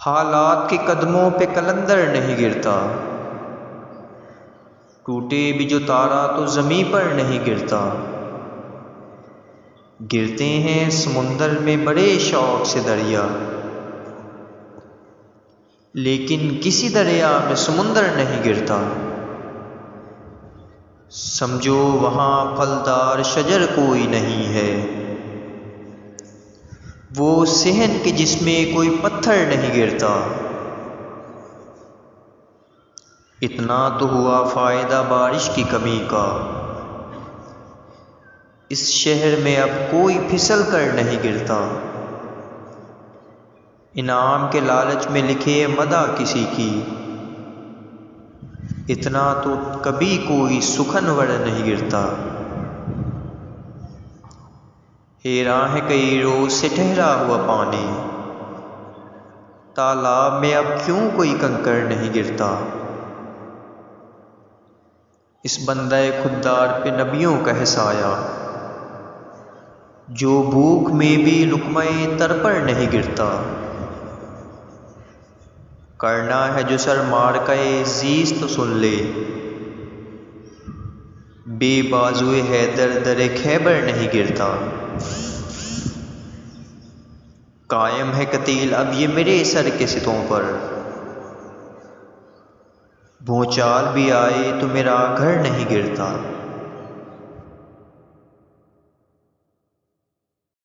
حالات کے قدموں پہ قلندر نہیں گرتا، ٹوٹے بھی جو تارا تو زمیں پر نہیں گرتا۔ گرتے ہیں سمندر میں بڑے شوق سے دریا، لیکن کسی دریا میں سمندر نہیں گرتا۔ سمجھو وہاں پھلدار شجر کوئی نہیں ہے، وہ صحن کے جس میں کوئی پتھر نہیں گرتا۔ اتنا تو ہوا فائدہ بارش کی کمی کا، اس شہر میں اب کوئی پھسل کر نہیں گرتا۔ انعام کے لالچ میں لکھے مدح کسی کی، اتنا تو کبھی کوئی سخنور نہیں گرتا۔ حیراں ہے کئی روز سے ٹھہرا ہوا پانی، تالاب میں اب کیوں کوئی کنکر نہیں گرتا۔ اس بندہ خوددار پہ نبیوں کا ہے سایہ، جو بھوک میں بھی لقمہ تر پر نہیں گرتا۔ کرنا ہے جو سر مارکہ زیست تو سن لے، بے بازوئے حیدر در خیبر نہیں گرتا۔ قائم ہے قتیل اب یہ میرے سر کے ستوں پر، بھونچال بھی آئے تو میرا گھر نہیں گرتا۔